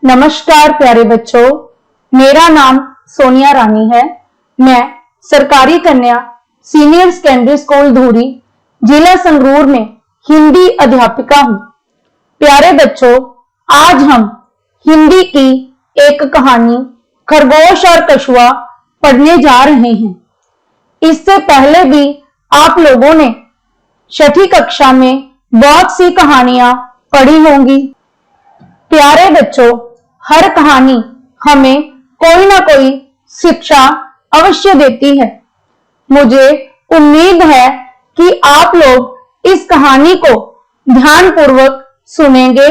नमस्कार प्यारे बच्चों, मेरा नाम सोनिया रानी है। मैं सरकारी कन्या सीनियर सेकेंडरी स्कूल धूरी, जिला संगरूर में हिंदी अध्यापिका हूं। प्यारे बच्चों, आज हम हिंदी की एक कहानी खरगोश और कछुआ पढ़ने जा रहे हैं। इससे पहले भी आप लोगों ने छठी कक्षा में बहुत सी कहानियां पढ़ी होंगी। प्यारे बच्चों, हर कहानी हमें कोई ना कोई शिक्षा अवश्य देती है। मुझे उम्मीद है कि आप लोग इस कहानी को ध्यानपूर्वक सुनेंगे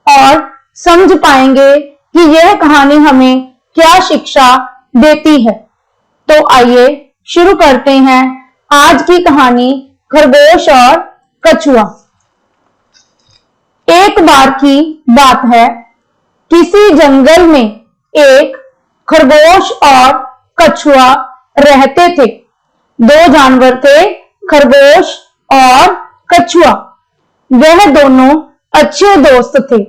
और समझ पाएंगे कि यह कहानी हमें क्या शिक्षा देती है। तो आइए शुरू करते हैं आज की कहानी खरगोश और कछुआ। एक बार की बात है, किसी जंगल में एक खरगोश और कछुआ रहते थे। दो जानवर थे, खरगोश और कछुआ। वह दोनों अच्छे दोस्त थे,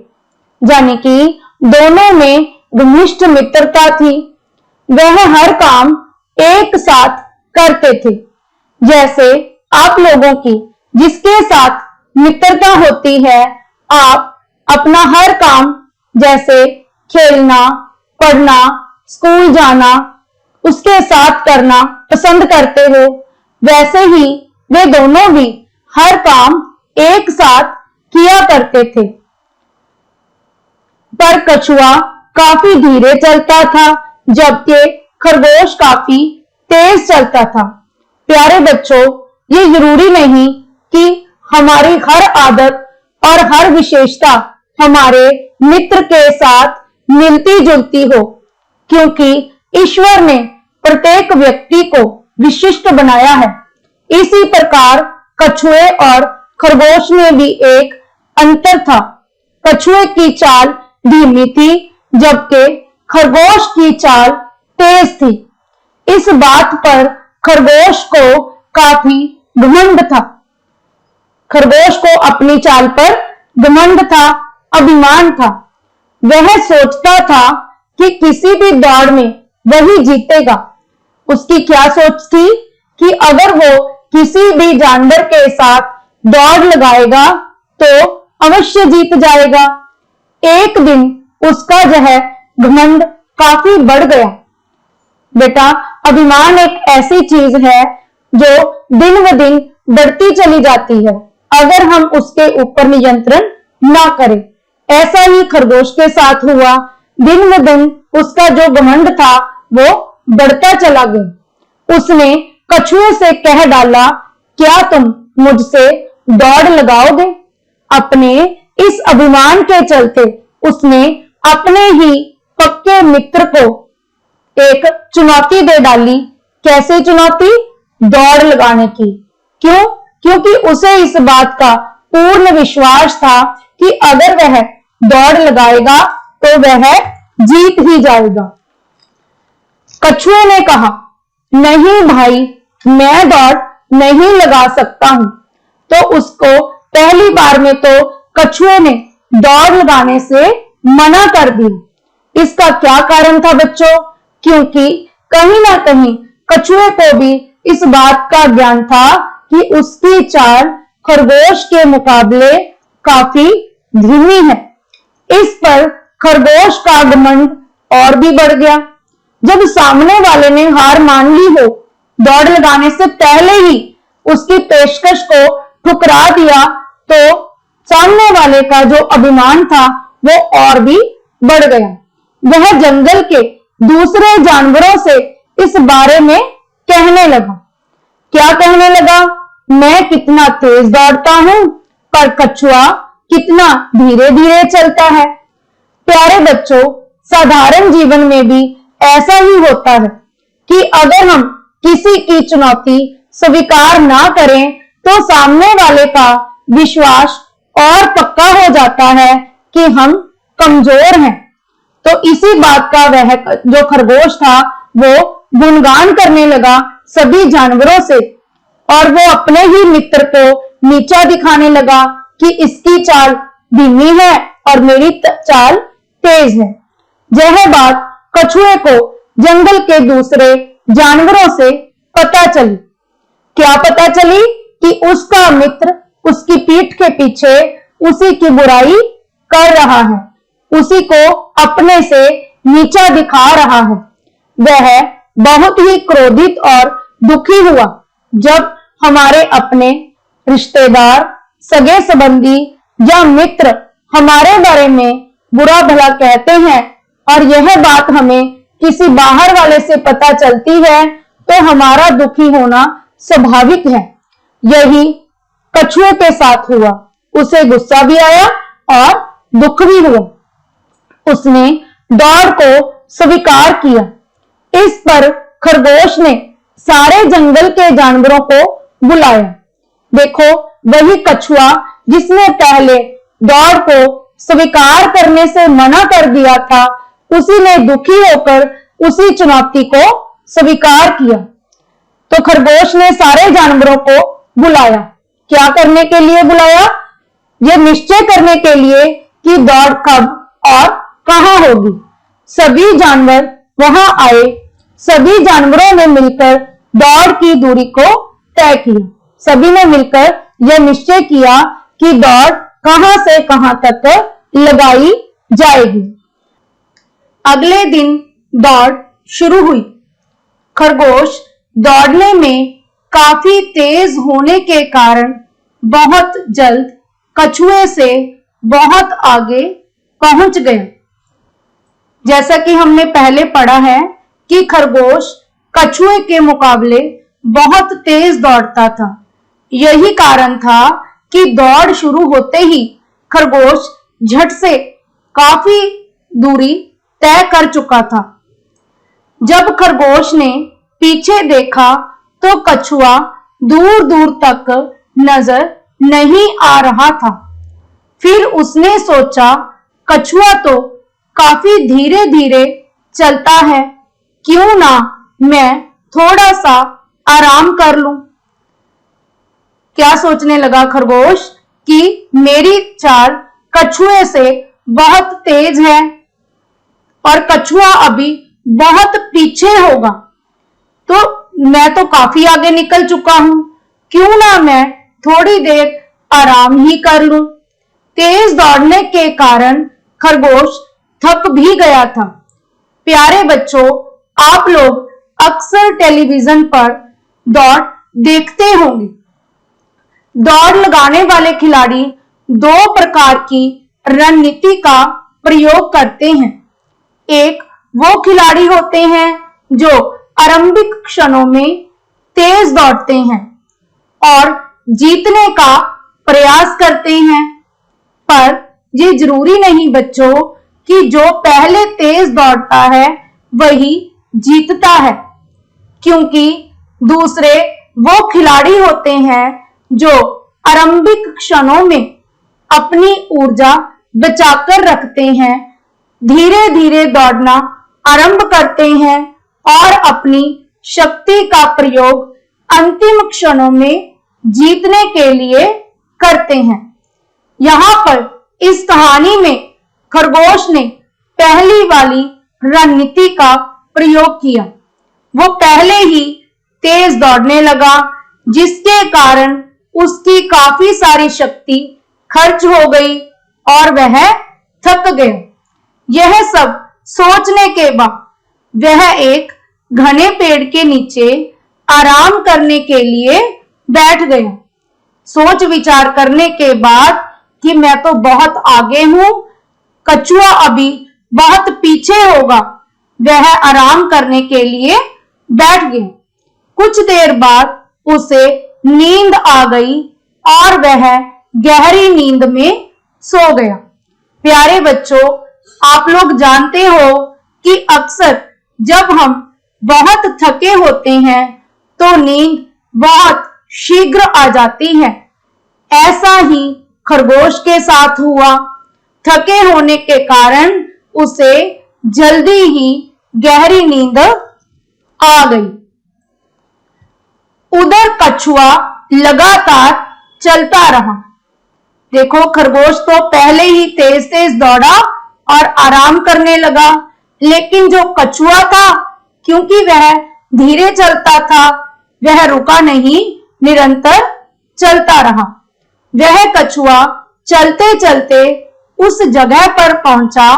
यानी कि दोनों में घनिष्ठ मित्रता थी। वह हर काम एक साथ करते थे। जैसे आप लोगों की जिसके साथ मित्रता होती है, आप अपना हर काम जैसे खेलना, पढ़ना, स्कूल जाना उसके साथ करना पसंद करते हो, वैसे ही वे दोनों भी हर काम एक साथ किया करते थे। पर कछुआ काफी धीरे चलता था, जबकि खरगोश काफी तेज चलता था। प्यारे बच्चों, ये जरूरी नहीं कि हमारी हर आदत और हर विशेषता हमारे मित्र के साथ मिलती जुलती हो, क्योंकि ईश्वर ने प्रत्येक व्यक्ति को विशिष्ट बनाया है। इसी प्रकार कछुए और खरगोश में भी एक अंतर था। कछुए की चाल धीमी थी, जबकि खरगोश की चाल तेज थी। इस बात पर खरगोश को काफी घमंड था। खरगोश को अपनी चाल पर घमंड था, अभिमान था। वह सोचता था कि किसी भी दौड़ में वही जीतेगा। उसकी क्या सोच थी कि अगर वो किसी भी जानवर के साथ दौड़ लगाएगा तो अवश्य जीत जाएगा। एक दिन उसका यह घमंड काफी बढ़ गया। बेटा, अभिमान एक ऐसी चीज है जो दिन ब दिन बढ़ती चली जाती है अगर हम उसके ऊपर नियंत्रण ना करें। ऐसा ही खरगोश के साथ हुआ। दिन ब दिन उसका जो घमंड था वो बढ़ता चला गया। उसने कछुए से कह डाला, क्या तुम मुझसे दौड़ लगाओगे? अपने इस अभिमान के चलते उसने अपने ही पक्के मित्र को एक चुनौती दे डाली। कैसे चुनौती? दौड़ लगाने की। क्यों? क्योंकि उसे इस बात का पूर्ण विश्वास था कि अगर वह दौड़ लगाएगा तो वह जीत ही जाएगा। कछुए ने कहा, नहीं भाई, मैं दौड़ नहीं लगा सकता हूं। तो उसको पहली बार में तो कछुए ने दौड़ लगाने से मना कर दी। इसका क्या कारण था बच्चों? क्योंकि कहीं ना कहीं कछुए को भी इस बात का ज्ञान था कि उसकी चाल खरगोश के मुकाबले काफी धीमी है। इस पर खरगोश का घमंड और भी बढ़ गया। जब सामने वाले ने हार मान ली हो, दौड़ लगाने से पहले ही उसकी पेशकश को ठुकरा दिया, तो सामने वाले का जो अभिमान था वो और भी बढ़ गया। वह जंगल के दूसरे जानवरों से इस बारे में कहने लगा। क्या कहने लगा? मैं कितना तेज दौड़ता हूं, पर कछुआ कितना धीरे धीरे चलता है। प्यारे बच्चों, साधारण जीवन में भी ऐसा ही होता है कि अगर हम किसी की चुनौती स्वीकार ना करें तो सामने वाले का विश्वास और पक्का हो जाता है कि हम कमजोर हैं। तो इसी बात का वह जो खरगोश था वो गुणगान करने लगा सभी जानवरों से, और वो अपने ही मित्र को नीचा दिखाने लगा कि इसकी चाल धीमी है और मेरी चाल तेज तेज है। यह बात कछुए को जंगल के दूसरे जानवरों से पता चली। क्या पता चली? कि उसका मित्र उसकी पीठ के पीछे उसी की बुराई कर रहा है, उसी को अपने से नीचा दिखा रहा है। वह बहुत ही क्रोधित और दुखी हुआ जब हमारे अपने रिश्तेदार, सगे संबंधी या मित्र हमारे बारे में बुरा भला कहते हैं और यह बात हमें किसी बाहर वाले से पता चलती है तो हमारा दुखी होना स्वाभाविक है। यही कछुए के साथ हुआ। उसे गुस्सा भी आया और दुख भी हुआ। उसने दौड़ को स्वीकार किया। इस पर खरगोश ने सारे जंगल के जानवरों को बुलाया। देखो, वही कछुआ जिसने पहले दौड़ को स्वीकार करने से मना कर दिया था, उसी ने दुखी होकर उसी चुनौती को स्वीकार किया। तो खरगोश ने सारे जानवरों को बुलाया। क्या करने के लिए बुलाया? यह निश्चय करने के लिए कि दौड़ कब और कहां होगी। सभी जानवर वहां आए। सभी जानवरों ने मिलकर दौड़ की दूरी को तय किया। सभी ने मिलकर यह निश्चय किया कि दौड़ कहां से कहां तक लगाई जाएगी। अगले दिन दौड़ शुरू हुई। खरगोश दौड़ने में काफी तेज होने के कारण बहुत जल्द कछुए से बहुत आगे पहुंच गया। जैसा कि हमने पहले पढ़ा है कि खरगोश कछुए के मुकाबले बहुत तेज दौड़ता था। यही कारण था कि दौड़ शुरू होते ही खरगोश झट से काफी दूरी तय कर चुका था। जब खरगोश ने पीछे देखा तो कछुआ दूर दूर तक नजर नहीं आ रहा था। फिर उसने सोचा, कछुआ तो काफी धीरे धीरे चलता है, क्यों ना मैं थोड़ा सा आराम कर लूं। क्या सोचने लगा खरगोश कि मेरी चाल कछुए से बहुत तेज है और कछुआ अभी बहुत पीछे होगा, तो मैं तो काफी आगे निकल चुका हूं, क्यों ना मैं थोड़ी देर आराम ही कर लूं। तेज दौड़ने के कारण खरगोश थक भी गया था। प्यारे बच्चों, आप लोग अक्सर टेलीविजन पर दौड़ देखते होंगे। दौड़ लगाने वाले खिलाड़ी दो प्रकार की रणनीति का प्रयोग करते हैं। एक वो खिलाड़ी होते हैं जो आरंभिक क्षणों में तेज दौड़ते हैं और जीतने का प्रयास करते हैं, पर ये जरूरी नहीं बच्चों कि जो पहले तेज दौड़ता है वही जीतता है, क्योंकि दूसरे वो खिलाड़ी होते हैं जो आरंभिक क्षणों में अपनी ऊर्जा बचाकर रखते हैं, धीरे धीरे दौड़ना आरंभ करते हैं और अपनी शक्ति का प्रयोग अंतिम क्षणों में जीतने के लिए करते हैं। यहाँ पर इस कहानी में खरगोश ने पहली वाली रणनीति का प्रयोग किया। वो पहले ही तेज दौड़ने लगा, जिसके कारण उसकी काफी सारी शक्ति खर्च हो गई और वह थक गया। यह सब सोचने के बाद वह एक घने पेड़ के नीचे आराम करने के लिए बैठ गया। सोच विचार करने के बाद कि मैं तो बहुत आगे हूं, कछुआ अभी बहुत पीछे होगा, वह आराम करने के लिए बैठ गया। कुछ देर बाद उसे नींद आ गई और वह गहरी नींद में सो गया। प्यारे बच्चों, आप लोग जानते हो कि अक्सर जब हम बहुत थके होते हैं तो नींद बहुत शीघ्र आ जाती है। ऐसा ही खरगोश के साथ हुआ। थके होने के कारण उसे जल्दी ही गहरी नींद आ गई। उधर कछुआ लगातार चलता रहा। देखो, खरगोश तो पहले ही तेज तेज दौड़ा और आराम करने लगा। लेकिन जो कछुआ था, क्योंकि वह धीरे चलता था, वह रुका नहीं, निरंतर चलता रहा। वह कछुआ चलते चलते उस जगह पर पहुंचा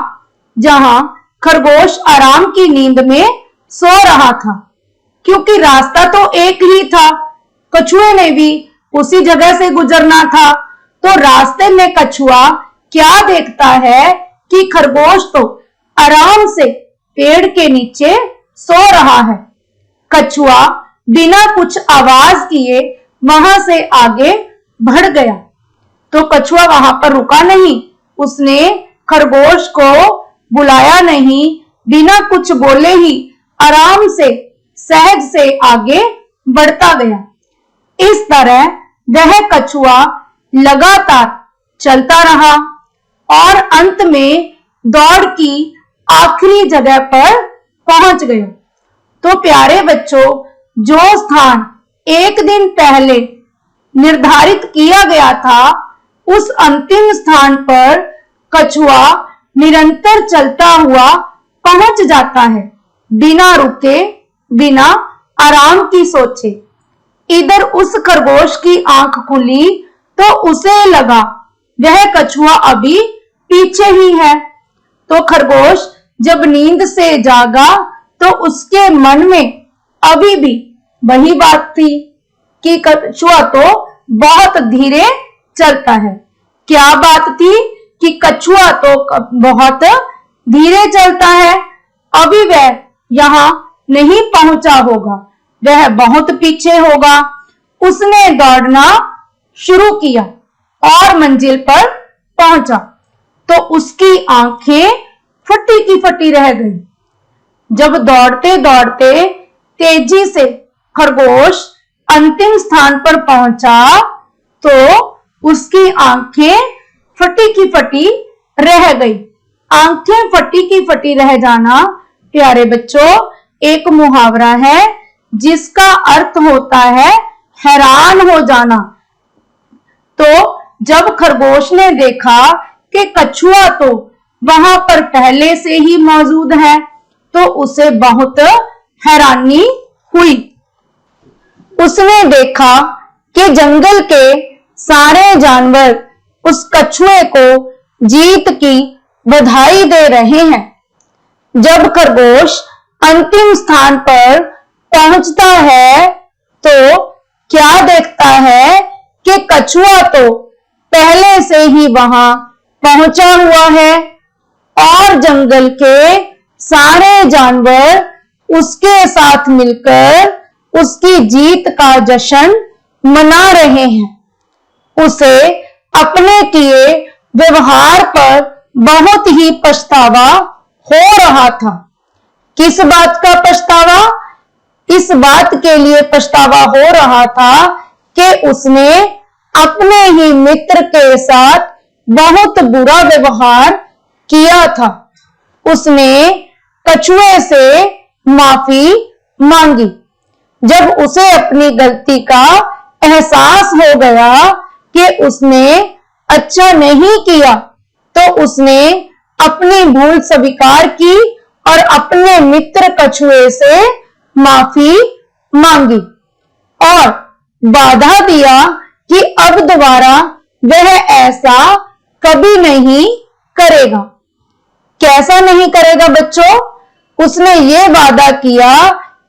जहां खरगोश आराम की नींद में सो रहा था। क्योंकि रास्ता तो एक ही था, कछुए ने भी उसी जगह से गुजरना था। तो रास्ते में कछुआ क्या देखता है कि खरगोश तो आराम से पेड़ के नीचे सो रहा है। कछुआ बिना कुछ आवाज किए वहां से आगे बढ़ गया। तो कछुआ वहां पर रुका नहीं, उसने खरगोश को बुलाया नहीं, बिना कुछ बोले ही आराम से सहज से आगे बढ़ता गया। इस तरह वह कछुआ लगातार चलता रहा और अंत में दौड़ की आखिरी जगह पर पहुंच गया। तो प्यारे बच्चों, जो स्थान एक दिन पहले निर्धारित किया गया था, उस अंतिम स्थान पर कछुआ निरंतर चलता हुआ पहुंच जाता है, बिना रुके, बिना आराम की सोचे। इधर उस खरगोश की आंख खुली तो उसे लगा वह कछुआ अभी पीछे ही है। तो खरगोश जब नींद से जागा तो उसके मन में अभी भी वही बात थी कि कछुआ तो बहुत धीरे चलता है। क्या बात थी कि कछुआ तो बहुत धीरे चलता है, अभी वह यहाँ नहीं पहुंचा होगा, वह बहुत पीछे होगा। उसने दौड़ना शुरू किया और मंजिल पर पहुंचा तो उसकी आंखें फटी की फटी रह गई। जब दौड़ते दौड़ते तेजी से खरगोश अंतिम स्थान पर पहुंचा तो उसकी आंखें फटी की फटी रह गई। आंखें फटी की फटी रह जाना, प्यारे बच्चों, एक मुहावरा है जिसका अर्थ होता है हैरान हो जाना। तो जब खरगोश ने देखा कि कछुआ तो वहां पर पहले से ही मौजूद है, तो उसे बहुत हैरानी हुई। उसने देखा कि जंगल के सारे जानवर उस कछुए को जीत की बधाई दे रहे हैं। जब खरगोश अंतिम स्थान पर पहुंचता है तो क्या देखता है कि कछुआ तो पहले से ही वहां पहुंचा हुआ है और जंगल के सारे जानवर उसके साथ मिलकर उसकी जीत का जश्न मना रहे हैं। उसे अपने किए व्यवहार पर बहुत ही पछतावा हो रहा था। किस बात का पछतावा? इस बात के लिए पछतावा हो रहा था कि उसने अपने ही मित्र के साथ बहुत बुरा व्यवहार किया था। उसने कछुए से माफी मांगी। जब उसे अपनी गलती का एहसास हो गया कि उसने अच्छा नहीं किया, तो उसने अपनी भूल स्वीकार की और अपने मित्र कछुए से माफी मांगी और वादा दिया कि अब दोबारा वह ऐसा कभी नहीं करेगा। कैसा नहीं करेगा बच्चों? उसने ये वादा किया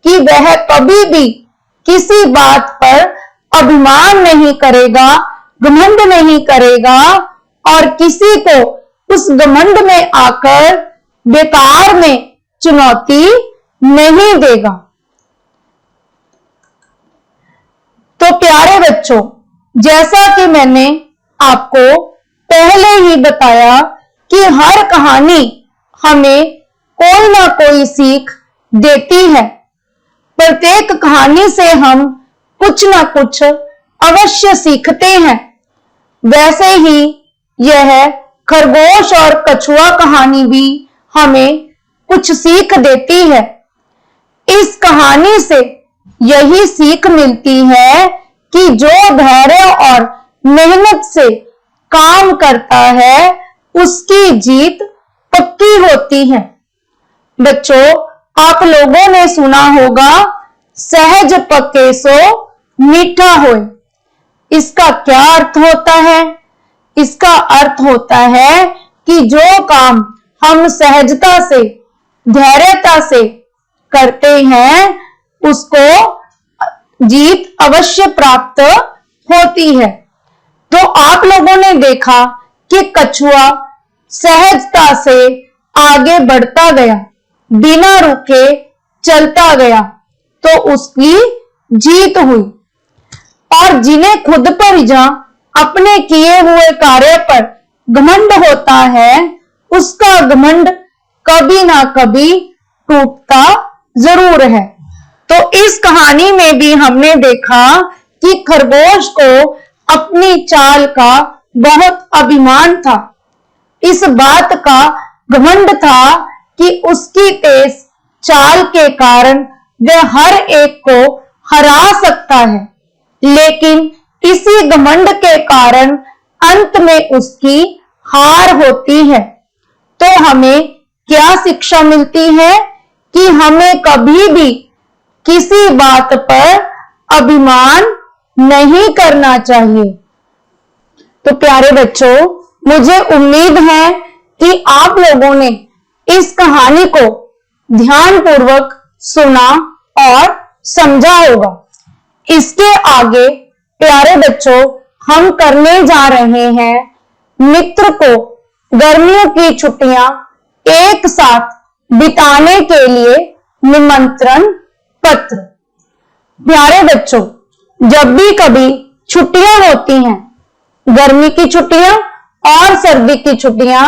कि वह कभी भी किसी बात पर अभिमान नहीं करेगा, घमंड नहीं करेगा और किसी को उस घमंड में आकर बेकार में चुनौती नहीं देगा। तो प्यारे बच्चों, जैसा कि मैंने आपको पहले ही बताया कि हर कहानी हमें कोई ना कोई सीख देती है। प्रत्येक कहानी से हम कुछ ना कुछ अवश्य सीखते हैं। वैसे ही यह खरगोश और कछुआ कहानी भी हमें कुछ सीख देती है। इस कहानी से यही सीख मिलती है कि जो धैर्य और मेहनत से काम करता है, उसकी जीत पक्की होती हैं। बच्चों, आप लोगों ने सुना होगा, सहज पके सो मीठा होए। इसका क्या अर्थ होता है? इसका अर्थ होता है कि जो काम हम सहजता से, धैर्यता से करते हैं, उसको जीत अवश्य प्राप्त होती है। तो आप लोगों ने देखा कि कछुआ सहजता से आगे बढ़ता गया, बिना रुके चलता गया, तो उसकी जीत हुई। और जिन्हें खुद पर या अपने किए हुए कार्य पर घमंड होता है, उसका घमंड कभी ना कभी टूटता जरूर है। तो इस कहानी में भी हमने देखा कि खरगोश को अपनी चाल का बहुत अभिमान था। इस बात का घमंड था कि उसकी तेज चाल के कारण वह हर एक को हरा सकता है, लेकिन इसी घमंड के कारण अंत में उसकी हार होती है। तो हमें क्या शिक्षा मिलती है कि हमें कभी भी किसी बात पर अभिमान नहीं करना चाहिए। तो प्यारे बच्चों, मुझे उम्मीद है कि आप लोगों ने इस कहानी को ध्यानपूर्वक सुना और समझा होगा। इसके आगे प्यारे बच्चों, हम करने जा रहे हैं मित्र को गर्मियों की छुट्टियां एक साथ बिताने के लिए निमंत्रण पत्र। प्यारे बच्चों, जब भी कभी छुट्टियां होती हैं, गर्मी की छुट्टियां और सर्दी की छुट्टियां,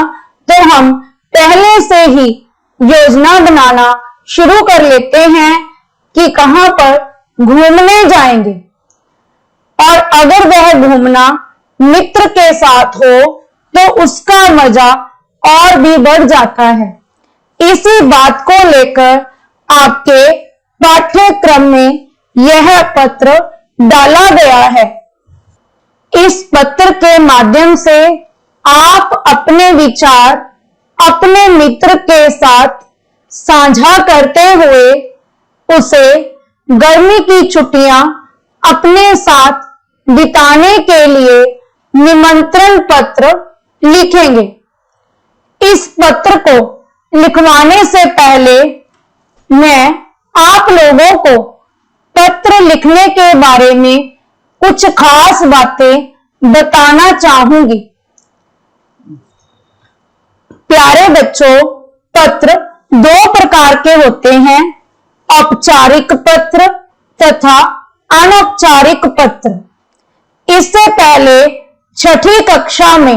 तो हम पहले से ही योजना बनाना शुरू कर लेते हैं कि कहां पर घूमने जाएंगे। और अगर वह घूमना मित्र के साथ हो तो उसका मजा और भी बढ़ जाता है। इसी बात को लेकर आपके पाठ्यक्रम में यह पत्र डाला गया है। इस पत्र के माध्यम से आप अपने विचार अपने मित्र के साथ साझा करते हुए उसे गर्मी की छुट्टियां अपने साथ बिताने के लिए निमंत्रण पत्र लिखेंगे। इस पत्र को लिखवाने से पहले मैं आप लोगों को पत्र लिखने के बारे में कुछ खास बातें बताना चाहूंगी। प्यारे बच्चों, पत्र दो प्रकार के होते हैं, औपचारिक पत्र तथा अनौपचारिक पत्र। इससे पहले छठी कक्षा में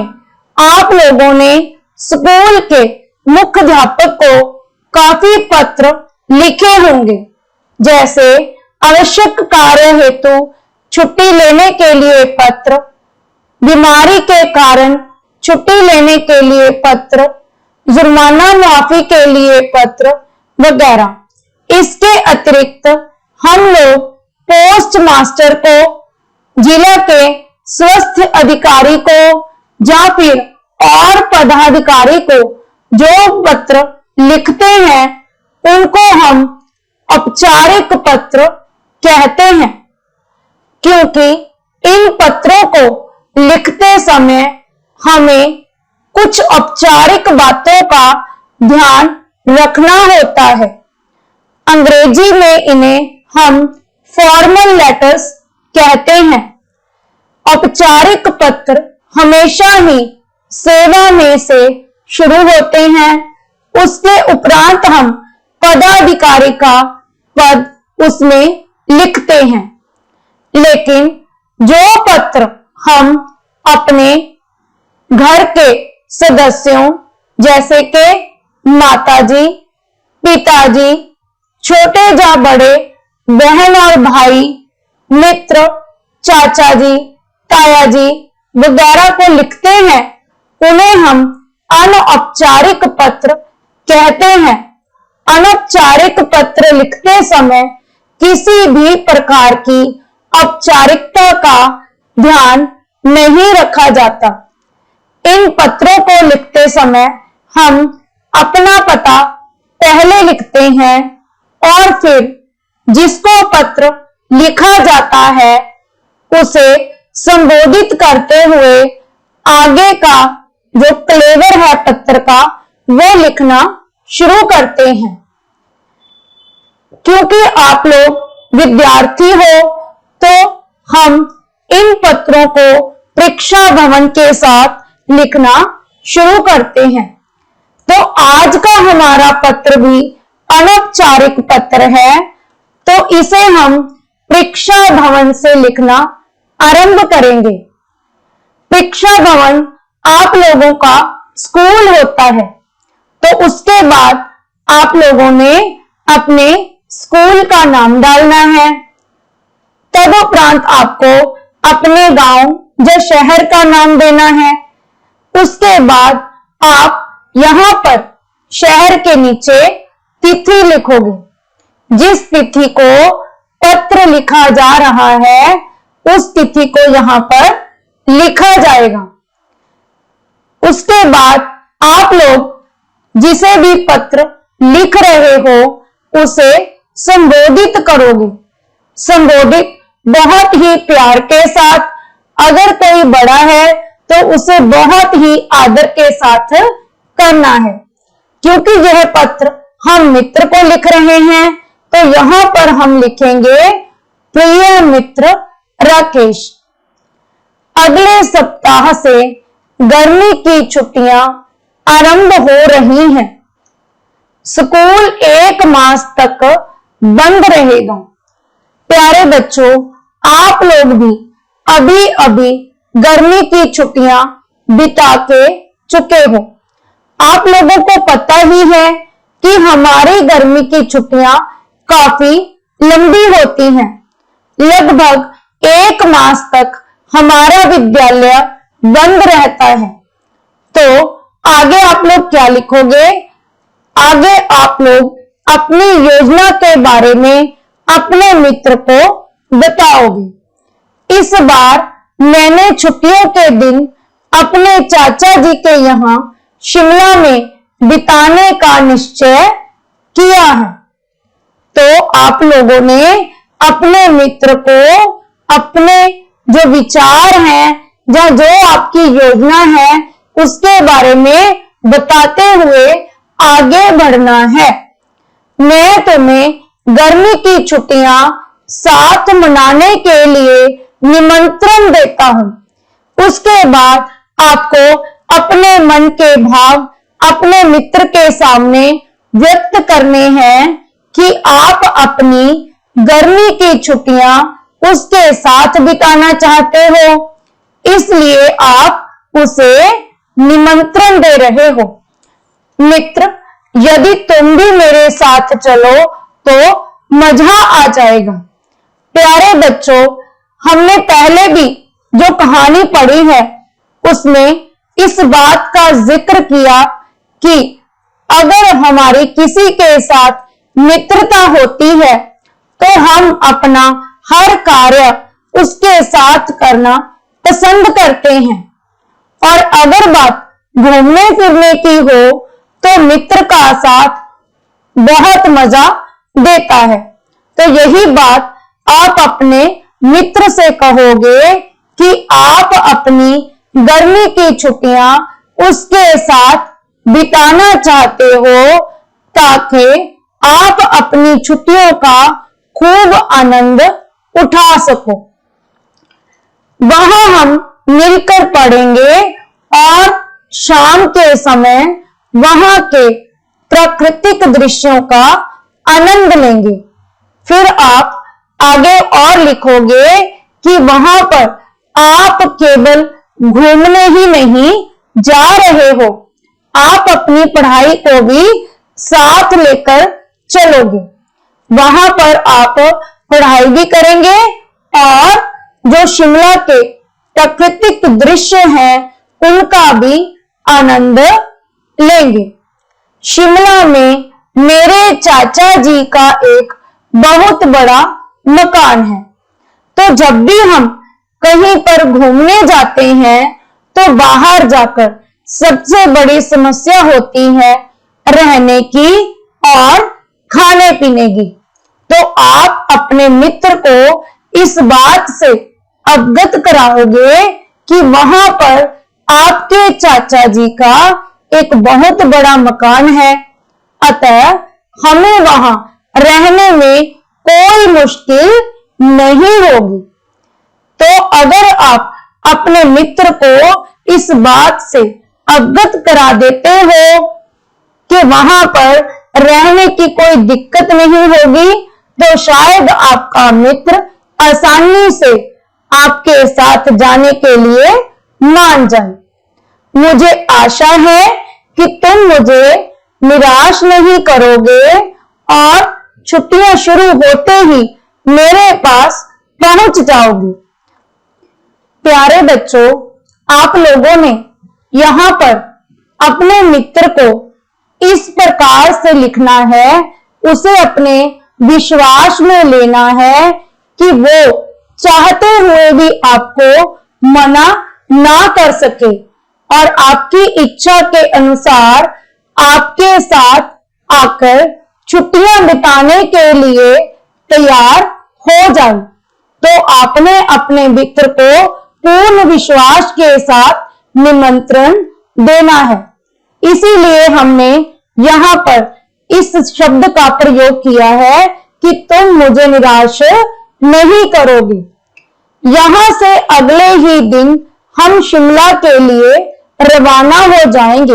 आप लोगों ने स्कूल के मुख्याध्यापक को काफी पत्र लिखे होंगे, जैसे आवश्यक कार्य हेतु छुट्टी लेने के लिए पत्र, बीमारी के कारण छुट्टी लेने के लिए पत्र, जुर्माना माफी के लिए पत्र वगैरह। इसके अतिरिक्त हम लोग पोस्ट मास्टर को, जिला के स्वास्थ्य अधिकारी को या फिर और पदाधिकारी को जो पत्र लिखते हैं, उनको हम औपचारिक पत्र कहते हैं, क्योंकि इन पत्रों को लिखते समय हमें कुछ औपचारिक बातों का ध्यान रखना होता है। अंग्रेजी में इन्हें हम फॉर्मल लेटर्स कहते हैं। औपचारिक पत्र हमेशा ही सेवा में से शुरू होते हैं। उसके उपरांत हम पदाधिकारी का पद उसमें लिखते हैं। लेकिन जो पत्र हम अपने घर के सदस्यों जैसे कि माताजी, पिताजी, छोटे या बड़े, बहन और भाई, मित्र, चाचा जी, ताया जी वगैरह को लिखते हैं, उन्हें हम अनौपचारिक पत्र कहते हैं। अनौपचारिक पत्र लिखते समय किसी भी प्रकार की औपचारिकता का ध्यान नहीं रखा जाता। इन पत्रों को लिखते समय हम अपना पता पहले लिखते हैं और फिर जिसको पत्र लिखा जाता है उसे संबोधित करते हुए आगे का जो क्लेवर है पत्र का वो लिखना शुरू करते हैं। क्योंकि आप लोग विद्यार्थी हो तो हम इन पत्रों को परीक्षा भवन के साथ लिखना शुरू करते हैं। तो आज का हमारा पत्र भी अनौपचारिक पत्र है, तो इसे हम परीक्षा भवन से लिखना आरंभ करेंगे। परीक्षा भवन आप लोगों का स्कूल होता है, तो उसके बाद आप लोगों ने अपने स्कूल का नाम डालना है। तदुपरांत आपको अपने गांव या शहर का नाम देना है। उसके बाद आप यहां पर शहर के नीचे तिथि लिखोगे। जिस तिथि को पत्र लिखा जा रहा है उस तिथि को यहां पर लिखा जाएगा। उसके बाद आप लोग जिसे भी पत्र लिख रहे हो उसे संबोधित करोगे। संबोधित बहुत ही प्यार के साथ, अगर कोई बड़ा है तो उसे बहुत ही आदर के साथ करना है। क्योंकि यह पत्र हम मित्र को लिख रहे हैं तो यहां पर हम लिखेंगे प्रिय मित्र राकेश। अगले सप्ताह से गर्मी की छुट्टियां आरंभ हो रही हैं। स्कूल 1 मास तक बंद रहेगा। प्यारे बच्चों, आप लोग भी अभी अभी गर्मी की छुट्टियां बिता के चुके हो। आप लोगों को पता ही है कि हमारी गर्मी की छुट्टियां काफी लंबी होती हैं। लगभग 1 मास तक हमारा विद्यालय बंद रहता है। तो आगे आप लोग क्या लिखोगे? आगे आप लोग अपनी योजना के बारे में अपने मित्र को बताओगे। इस बार मैंने छुट्टियों के दिन अपने चाचा जी के यहाँ शिमला में बिताने का निश्चय किया है। तो आप लोगों ने अपने मित्र को अपने जो विचार हैं या जो आपकी योजना है उसके बारे में बताते हुए आगे बढ़ना है। मैं तुम्हें गर्मी की छुट्टियां साथ मनाने के लिए निमंत्रण देता हूं। उसके बाद आपको अपने मन के भाव अपने मित्र के सामने व्यक्त करने हैं कि आप अपनी गर्मी की छुट्टियां उसके साथ बिताना चाहते हो, इसलिए आप उसे निमंत्रण दे रहे हो। मित्र, यदि तुम भी मेरे साथ चलो तो मजा आ जाएगा। प्यारे बच्चों, हमने पहले भी जो कहानी पढ़ी है उसमें इस बात का जिक्र किया कि अगर हमारी किसी के साथ मित्रता होती है तो हम अपना हर कार्य उसके साथ करना पसंद करते हैं। और अगर बात घूमने फिरने की हो तो मित्र का साथ बहुत मजा देता है। तो यही बात आप अपने मित्र से कहोगे कि आप अपनी गर्मी की छुट्टियां उसके साथ बिताना चाहते हो ताकि आप अपनी छुट्टियों का खूब आनंद उठा सको। वहां हम मिलकर पढ़ेंगे और शाम के समय वहां के प्राकृतिक दृश्यों का आनंद लेंगे। फिर आप आगे और लिखोगे कि वहां पर आप केवल घूमने ही नहीं जा रहे हो, आप अपनी पढ़ाई को भी साथ लेकर चलोगे। वहां पर आप पढ़ाई भी करेंगे और जो शिमला के प्राकृतिक दृश्य हैं उनका भी आनंद लेंगे। शिमला में मेरे चाचा जी का एक बहुत बड़ा मकान है, तो जब भी हम कहीं पर घूमने जाते हैं तो बाहर जाकर सबसे बड़ी समस्या होती है रहने की और खाने पीने की। तो आप अपने मित्र को इस बात से अवगत कराओगे कि वहां पर आपके चाचा जी का एक बहुत बड़ा मकान है, अतः हमें वहां रहने में कोई मुश्किल नहीं होगी। तो अगर आप अपने मित्र को इस बात से अवगत करा देते हो कि वहां पर रहने की कोई दिक्कत नहीं होगी, तो शायद आपका मित्र आसानी से आपके साथ जाने के लिए मान जाए। मुझे आशा है कि तुम मुझे निराश नहीं करोगे और छुट्टियां शुरू होते ही मेरे पास पहुंच जाओगी। प्यारे बच्चों, आप लोगों ने यहाँ पर अपने मित्र को इस प्रकार से लिखना है, उसे अपने विश्वास में लेना है कि वो चाहते हुए भी आपको मना ना कर सके और आपकी इच्छा के अनुसार आपके साथ आकर छुट्टियां बिताने के लिए तैयार हो जाए। तो आपने अपने मित्र को पूर्ण विश्वास के साथ निमंत्रण देना है। इसीलिए हमने यहाँ पर इस शब्द का प्रयोग किया है कि तुम मुझे निराश नहीं करोगे। यहाँ से अगले ही दिन हम शिमला के लिए रवाना हो जाएंगे।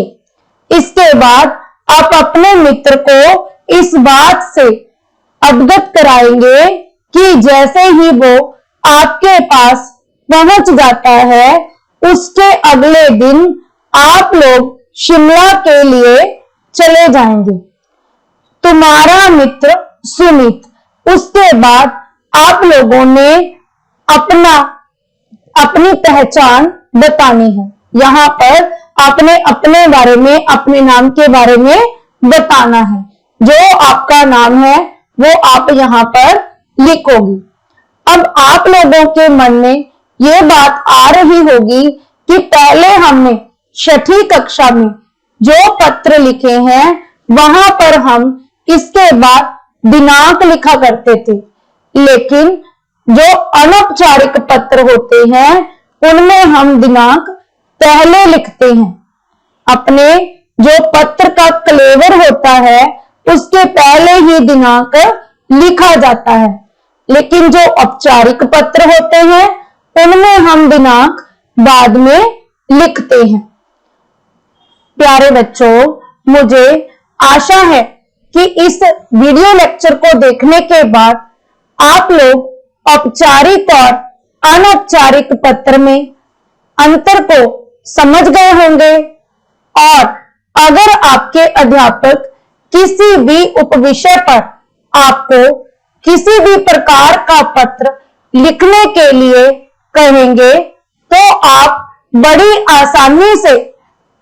इसके बाद आप अपने मित्र को इस बात से अवगत कराएंगे कि जैसे ही वो आपके पास पहुंच जाता है, उसके अगले दिन आप लोग शिमला के लिए चले जाएंगे। तुम्हारा मित्र सुमित। उसके बाद आप लोगों ने अपनी पहचान बतानी है। यहाँ पर आपने अपने बारे में, अपने नाम के बारे में बताना है। जो आपका नाम है वो आप यहाँ पर लिखोगी। अब आप लोगों के मन में ये बात आ रही होगी कि पहले हमने 6ठी कक्षा में जो पत्र लिखे हैं वहां पर हम इसके बाद दिनांक लिखा करते थे, लेकिन जो अनौपचारिक पत्र होते हैं उनमें हम दिनांक पहले लिखते हैं। अपने जो पत्र का क्लेवर होता है उसके पहले ही दिनांक लिखा जाता है, लेकिन जो औपचारिक पत्र होते हैं उनमें हम दिनांक बाद में लिखते हैं। प्यारे बच्चों, मुझे आशा है कि इस वीडियो लेक्चर को देखने के बाद आप लोग औपचारिक और अनौपचारिक पत्र में अंतर को समझ गए होंगे और अगर आपके अध्यापक किसी भी उपविषय पर आपको किसी भी प्रकार का पत्र लिखने के लिए कहेंगे तो आप बड़ी आसानी से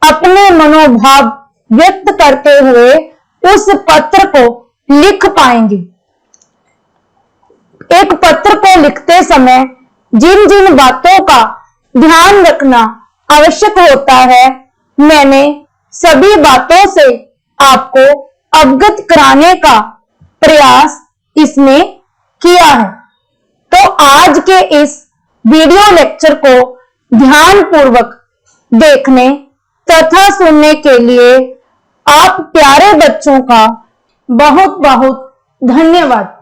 अपने मनोभाव व्यक्त करते हुए उस पत्र को लिख पाएंगे। एक पत्र को लिखते समय जिन जिन बातों का ध्यान रखना आवश्यक होता है, मैंने सभी बातों से आपको अवगत कराने का प्रयास इसमें किया है। तो आज के इस वीडियो लेक्चर को ध्यानपूर्वक देखने तथा सुनने के लिए आप प्यारे बच्चों का बहुत बहुत धन्यवाद।